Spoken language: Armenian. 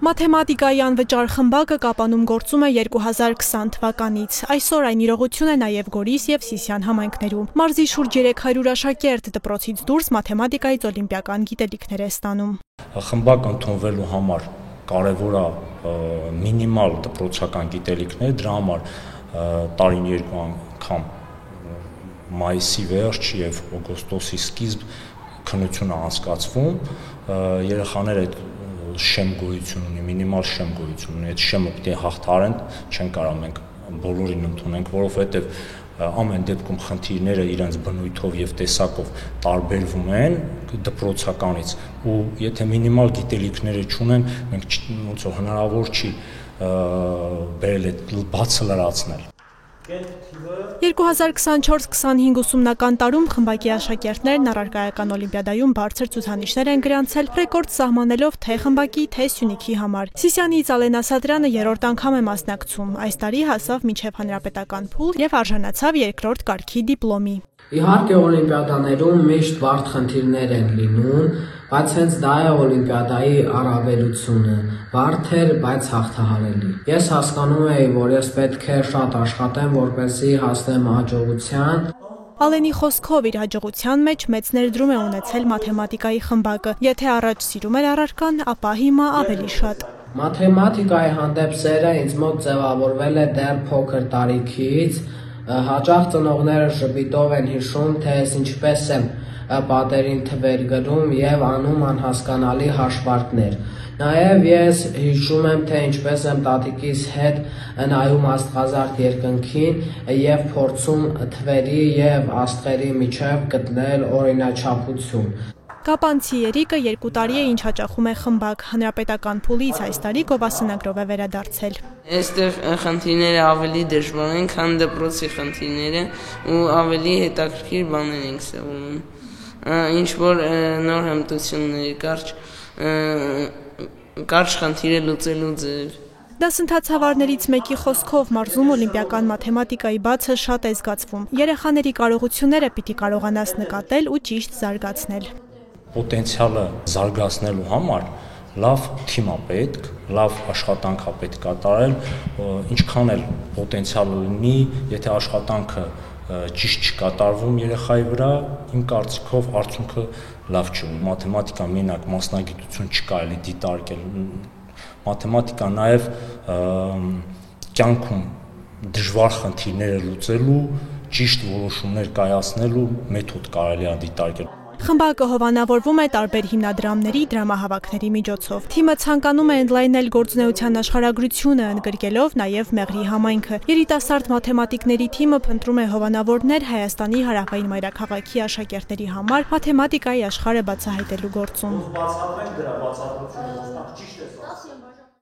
Մաթեմատիկայի անվճար խմբակը Կապանում գործում է 2020 թվականից։ Այսօր այն իրողություն է նաև Գորիս և Սիսիան համայնքներում։ Մարզի շուրջ 300 աշակերտ դպրոցից դուրս մաթեմատիկայից օլիմպիական գիտելիքներ է ստանում։ Խմբակ ընդունվելու համար կարևոր է մինիմալ դպրոցական գիտելիքներ, դրա համար տարին 2 անգամ մայիսի վերջ եւ օգոստոսի սկիզբ քննություն է անցկացվում։ Երեխաները շեմ գոյություն ունի, մինիմալ շեմ գոյություն ունի, այդ շեմը պետք է հաղթարեն, չեն կարող մենք բոլորին ընդունենք, որովհետև ամեն դեպքում խնդիրները իրենց բնույթով եւ տեսակով տարբերվում են դպրոցականից, ու եթե մինիմալ գիտելիքները չունեն, մենք ոնց որ հնարավոր չի բերել այդ բացը լրացնել։ 2024-25 ուսումնական տարում խմբակի աշակերտներն առարկայական օլիմպիադայում բարձր ցուցանիշներ են գրանցել, ռեկորդ սահմանելով թե խմբակի, թե Սյունիքի համար։ Սիսիանից Ալենա Սադրյանը 3-րդ անգամ է մասնակցում։ Այս տարի հասավ մինչև հանրապետական փուլ եւ արժանացավ 2-րդ կարգի դիպլոմի։ Իհարկե օլիմպիադաներում միշտ բարդ խնդիրներ են լինում, բայց հենց դա է օլիմպիադայի առավելությունը, բարդ, բայց հաղթահարելի։ Ես հասկանում էի, որ ես պետք է շատ աշխատեմ, որպեսզի հասնեմ հաջողության։ Ալենի խոսքով իր հաջողության մեջ մեծ ներդրում է ունեցել մաթեմատիկայի խմբակը։ Եթե առաջ սիրում էր առարկան, ապա հիմա ավելի շատ։ Մաթեմատիկայի հանդեպ սերը ինձ մոտ ձևավորվել է դեռ փոքր տարիքից։ Հաճախ ծնողները ժպիտով են հիշում, թե ես ինչպես եմ պատերին թվեր գրում եւ անում անհասկանալի հաշվարկներ։ Նաեւ ես հիշում եմ, թե ինչպես եմ տատիկիս հետ նայում աստղազարդ երկնքին եւ փորձում թվերի եւ աստղերի միջև գտնել օրինաչափություն։ Կապանցի Երիկը 2 տարի է ինչ հաճախում է խմբակ, հանրապետական փուլից այս տարի գովասնագրով է վերադարձել։ Այստեղ խնդիրները ավելի դժվար են, քան դպրոցի խնդիրները, ու ավելի հետաքրքիր բաներ ենք սովորում։ Ինչ որ նոր հմտություններ, կարճ խնդիրը լուծելու ձև։ Դասընթացավարներից մեկի խոսքով մարզում օլիմպիական մաթեմատիկայի բացը շատ է զգացվում։ Երեխաների կարողությունները պիտի կարողանաս նկատել ու ճիշտ զարգացնել։ Պոտենցիալը զարգացնելու համար լավ թիմ է պետք, լավ աշխատանք է պետք կատարել, ինչքան էլ պոտենցիալը լինի, եթե աշխատանքը ճիշտ չկատարվում երեխայի վրա, իմ կարծիքով արդյունքը լավ չի։ Մաթեմատիկա մենակ մասնագիտություն չկարելի դիտարկել։ Մաթեմատիկա նաև կյանքում դժվար խնդիրները լուծելու, ճիշտ որոշումներ կայացնելու մեթոդ կարելի է դիտարկել։ Խմբակը հովանավորվում է տարբեր հիմնադրամների, դրամահավաքների միջոցով։ Թիմը ցանկանում է ընդլայնել գործունեության աշխարհագրությունը, ընդգրկելով նաև Մեղրի համայնքը։ Երիտասարդ մաթեմատիկների թիմը փնտրում է հովանավորներ Հայաստանի հարավային մայրաքաղաքի աշակերտների համար մաթեմատիկայի աշխարհը բացահայտելու գործում։